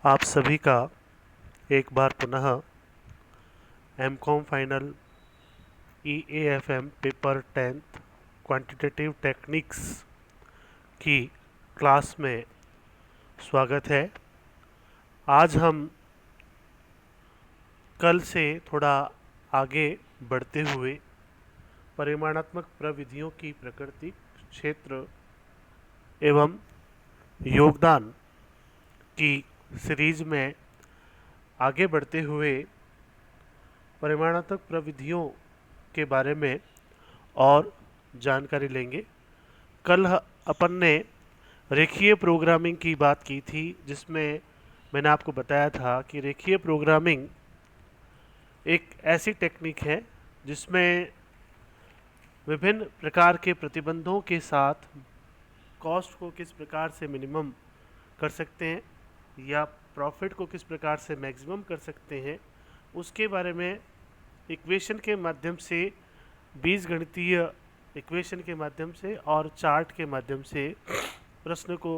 आप सभी का एक बार पुनः MCom final EAFM paper 10th quantitative techniques की क्लास में स्वागत है। आज हम कल से थोड़ा आगे बढ़ते हुए परिमाणात्मक प्रविधियों की प्रकृति, क्षेत्र एवं योगदान की सीरीज में आगे बढ़ते हुए परिमाणात्मक प्रविधियों के बारे में और जानकारी लेंगे। कल अपन ने रेखीय प्रोग्रामिंग की बात की थी, जिसमें मैंने आपको बताया था कि रेखीय प्रोग्रामिंग एक ऐसी टेक्निक है जिसमें विभिन्न प्रकार के प्रतिबंधों के साथ कॉस्ट को किस प्रकार से मिनिमम कर सकते हैं या प्रॉफिट को किस प्रकार से मैक्सिमम कर सकते हैं, उसके बारे में इक्वेशन के माध्यम से, बीजगणितीय इक्वेशन के माध्यम से और चार्ट के माध्यम से प्रश्न को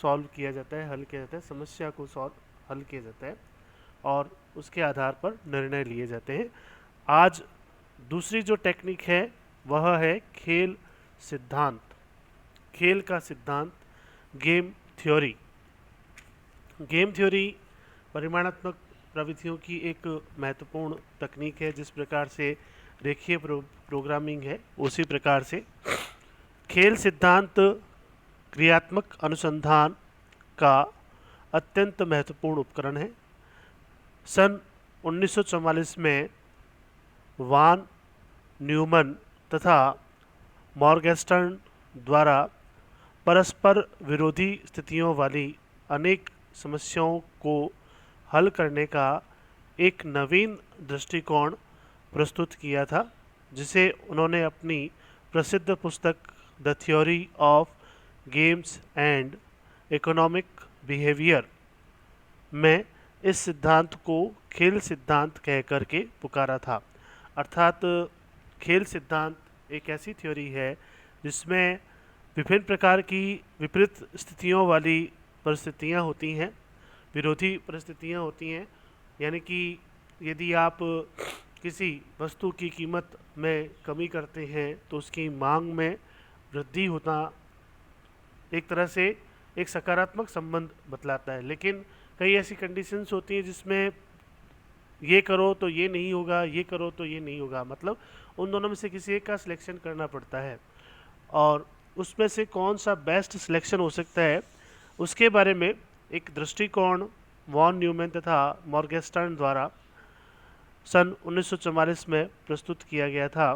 सॉल्व किया जाता है, हल किया जाता है, समस्या को हल किया जाता है और उसके आधार पर निर्णय लिए जाते हैं। आज दूसरी जो टेक्निक है वह है खेल सिद्धांत, खेल का सिद्धांत, गेम थ्योरी। गेम थ्योरी परिमाणात्मक प्रविधियों की एक महत्वपूर्ण तकनीक है। जिस प्रकार से रेखीय प्रोग्रामिंग है, उसी प्रकार से खेल सिद्धांत क्रियात्मक अनुसंधान का अत्यंत महत्वपूर्ण उपकरण है। सन 1944 में वान न्यूमन तथा मॉर्गेस्टर्न द्वारा परस्पर विरोधी स्थितियों वाली अनेक समस्याओं को हल करने का एक नवीन दृष्टिकोण प्रस्तुत किया था, जिसे उन्होंने अपनी प्रसिद्ध पुस्तक the theory of games and economic behaviour में इस सिद्धांत को खेल सिद्धांत कह करके पुकारा था। अर्थात खेल सिद्धांत एक ऐसी थ्योरी है जिसमें विभिन्न प्रकार की विपरीत स्थितियों वाली परिस्थितियां होती हैं, विरोधी परिस्थितियां होती हैं। यानी कि यदि आप किसी वस्तु की कीमत में कमी करते हैं तो उसकी मांग में वृद्धि होना एक तरह से एक सकारात्मक संबंध बतलाता है। लेकिन कई ऐसी कंडीशंस होती हैं जिसमें ये करो तो ये नहीं होगा, ये करो तो ये नहीं होगा, मतलब उन दोनों में से किसी एक का सिलेक्शन करना पड़ता है और उसमें से कौन सा बेस्ट सिलेक्शन हो सकता है, उसके बारे में एक दृष्टिकोण वॉन न्यूमैन तथा मॉर्गेस्टर्न द्वारा सन 1944 में प्रस्तुत किया गया था,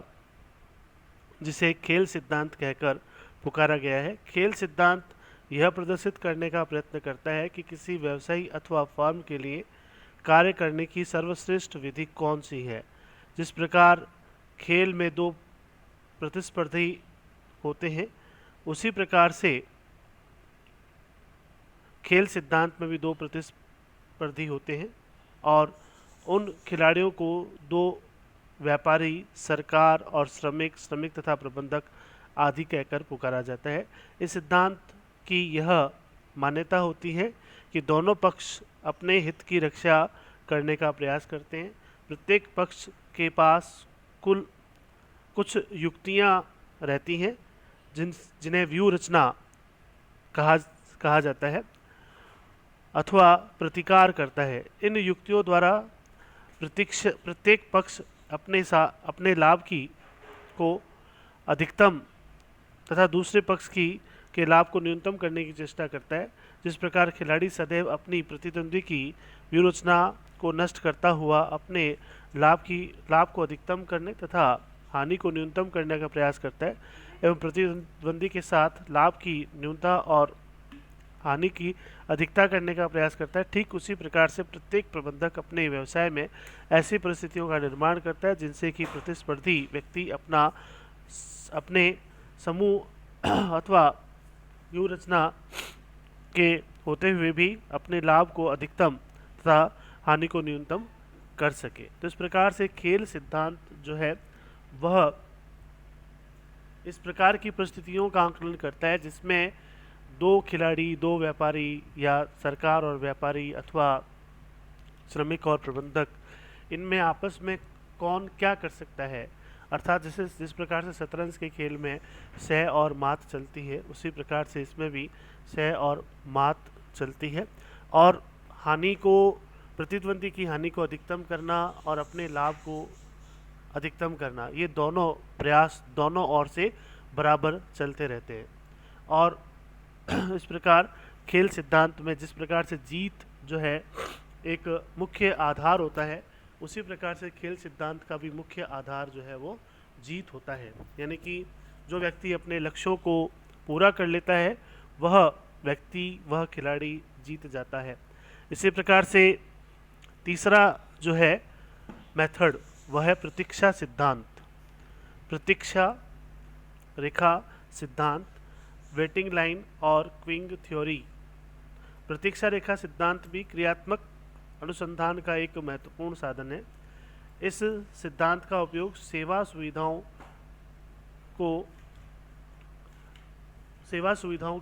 जिसे खेल सिद्धांत कहकर पुकारा गया है। खेल सिद्धांत यह प्रदर्शित करने का प्रयत्न करता है कि किसी व्यवसायी अथवा फर्म के लिए कार्य करने की सर्वश्रेष्ठ विधि कौन सी है। जिस प्रकार खेल में दो प्रतिस्पर्धी होते हैं, उसी प्रकार से खेल सिद्धांत में भी दो प्रतिस्पर्धी होते हैं और उन खिलाड़ियों को दो व्यापारी, सरकार और श्रमिक, श्रमिक तथा प्रबंधक आदि कहकर पुकारा जाता है। इस सिद्धांत की यह मान्यता होती है कि दोनों पक्ष अपने हित की रक्षा करने का प्रयास करते हैं। प्रत्येक पक्ष के पास कुल कुछ युक्तियां रहती हैं जिन्हें व्यू रचना कहा जाता है अथवा प्रतिकार करता है। इन युक्तियों द्वारा प्रत्येक पक्ष अपने लाभ को अधिकतम तथा दूसरे पक्ष के लाभ को न्यूनतम करने की चेष्टा करता है। जिस प्रकार खिलाड़ी सदैव अपनी प्रतिद्वंदी की व्यूहरचना को नष्ट करता हुआ अपने लाभ को अधिकतम करने तथा हानि को न्यूनतम करने का प्रयास करता है एवं प्रतिद्वंदी के साथ लाभ की न्यूनता और हानि की अधिकता करने का प्रयास करता है, ठीक उसी प्रकार से प्रत्येक प्रबंधक अपने व्यवसाय में ऐसी परिस्थितियों का निर्माण करता है जिनसे कि प्रतिस्पर्धी व्यक्ति अपने समूह अथवा व्यू रचना के होते हुए भी अपने लाभ को अधिकतम तथा हानि को न्यूनतम कर सके। तो इस प्रकार से खेल सिद्धांत जो है वह इस प्रकार की परिस्थितियों का आकलन करता है जिसमें दो खिलाड़ी, दो व्यापारी या सरकार और व्यापारी अथवा श्रमिक और प्रबंधक, इनमें आपस में कौन क्या कर सकता है, अर्थात जैसे जिस प्रकार से शतरंज के खेल में सह और मात चलती है, उसी प्रकार से इसमें भी सह और मात चलती है। और हानि को, प्रतिद्वंदी की हानि को अधिकतम करना और अपने लाभ को अधिकतम करना, ये दोनों प्रयास दोनों ओर से बराबर चलते रहते हैं। और इस प्रकार खेल सिद्धांत में जिस प्रकार से जीत जो है एक मुख्य आधार होता है, उसी प्रकार से खेल सिद्धांत का भी मुख्य आधार जो है वो जीत होता है। यानी कि जो व्यक्ति अपने लक्ष्यों को पूरा कर लेता है, वह व्यक्ति, वह खिलाड़ी जीत जाता है। इसी प्रकार से तीसरा जो है मेथड, वह है प्रतीक्षा सिद्धांत। प्रतीक्षा रेखा सिद्धांत, वेटिंग लाइन और क्विंग थ्योरी। प्रतीक्षा रेखा सिद्धांत भी क्रियात्मक अनुसंधान का एक महत्वपूर्ण साधन है। इस सिद्धांत का उपयोग सेवा सुविधाओं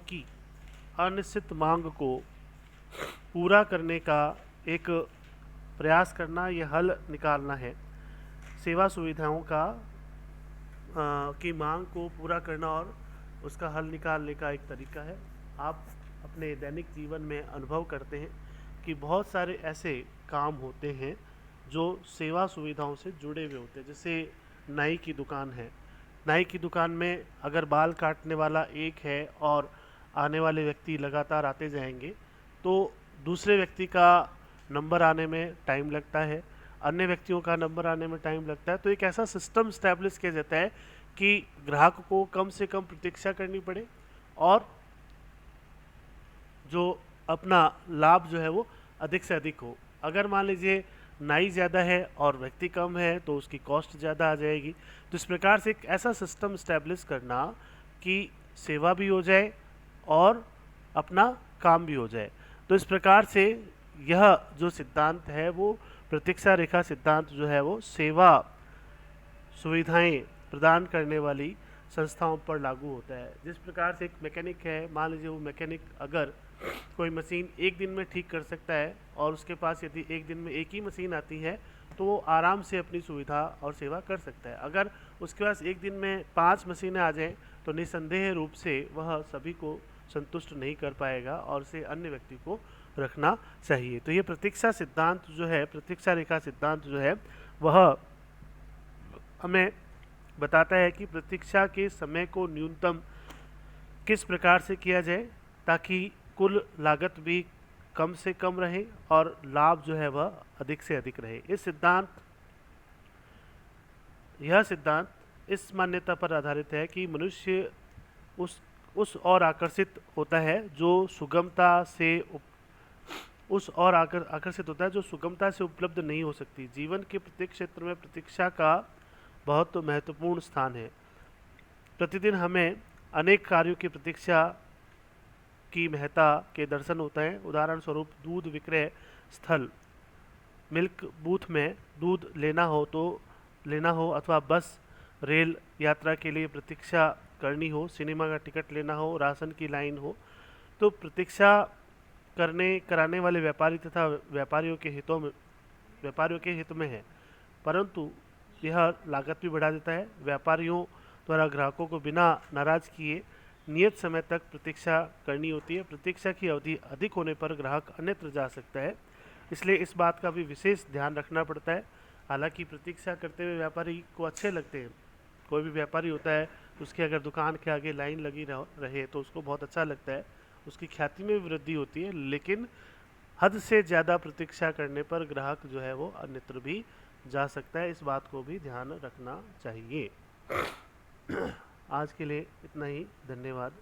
की अनिश्चित मांग को पूरा करने का एक प्रयास करना, यह हल निकालना है। सेवा सुविधाओं की मांग को पूरा करना और उसका हल निकालने का एक तरीका है। आप अपने दैनिक जीवन में अनुभव करते हैं कि बहुत सारे ऐसे काम होते हैं जो सेवा सुविधाओं से जुड़े हुए होते हैं। जैसे नाई की दुकान है, नाई की दुकान में अगर बाल काटने वाला एक है और आने वाले व्यक्ति लगातार आते जाएंगे, तो दूसरे व्यक्ति का नंबर आने में टाइम लगता है, अन्य व्यक्तियों का नंबर आने में टाइम लगता है। तो एक ऐसा सिस्टम स्टैब्लिश किया जाता है कि ग्राहक को कम से कम प्रतीक्षा करनी पड़े और जो अपना लाभ जो है वो अधिक से अधिक हो। अगर मान लीजिए नाई ज़्यादा है और व्यक्ति कम है, तो उसकी कॉस्ट ज़्यादा आ जाएगी। तो इस प्रकार से एक ऐसा सिस्टम स्टैब्लिश करना कि सेवा भी हो जाए और अपना काम भी हो जाए। तो इस प्रकार से यह जो सिद्धांत है वो प्रतीक्षा रेखा सिद्धांत जो है वो सेवा सुविधाएं प्रदान करने वाली संस्थाओं पर लागू होता है। जिस प्रकार से एक मैकेनिक है, मान लीजिए वो मैकेनिक अगर कोई मशीन एक दिन में ठीक कर सकता है और उसके पास यदि एक दिन में एक ही मशीन आती है, तो वो आराम से अपनी सुविधा और सेवा कर सकता है। अगर उसके पास एक दिन में 5 मशीनें आ जाएं, तो निसंदेह रूप से वह सभी को संतुष्ट नहीं कर पाएगा और उसे अन्य व्यक्ति को रखना चाहिए। तो ये प्रतीक्षा सिद्धांत जो है, प्रतीक्षा रेखा सिद्धांत जो है, वह हमें बताता है कि प्रतीक्षा के समय को न्यूनतम किस प्रकार से किया जाए ताकि कुल लागत भी कम से कम रहे और लाभ जो है वह अधिक से अधिक रहे। यह सिद्धांत इस मान्यता पर आधारित है कि मनुष्य उस ओर आकर्षित होता है जो सुगमता से उपलब्ध नहीं हो सकती। जीवन के प्रत्येक क्षेत्र में प्रतीक्षा का बहुत महत्वपूर्ण स्थान है। प्रतिदिन हमें अनेक कार्यों की प्रतीक्षा की महत्ता के दर्शन होता है। उदाहरण स्वरूप दूध विक्रय स्थल, मिल्क बूथ में दूध लेना हो अथवा बस रेल यात्रा के लिए प्रतीक्षा करनी हो, सिनेमा का टिकट लेना हो, राशन की लाइन हो, तो प्रतीक्षा कराने वाले व्यापारी तथा व्यापारियों के हित में है, परंतु यह लागत भी बढ़ा देता है। व्यापारियों द्वारा ग्राहकों को बिना नाराज किए नियत समय तक प्रतीक्षा करनी होती है। प्रतीक्षा की अवधि अधिक होने पर ग्राहक अन्यत्र जा सकता है, इसलिए इस बात का भी विशेष ध्यान रखना पड़ता है। हालांकि प्रतीक्षा करते हुए व्यापारी को अच्छे लगते हैं, कोई भी व्यापारी होता है उसकी अगर दुकान के आगे लाइन लगी रहे तो उसको बहुत अच्छा लगता है, उसकी ख्याति में वृद्धि होती है। लेकिन हद से ज़्यादा प्रतीक्षा करने पर ग्राहक जो है वो अन्यत्र भी जा सकता है, इस बात को भी ध्यान रखना चाहिए। आज के लिए इतना ही, धन्यवाद।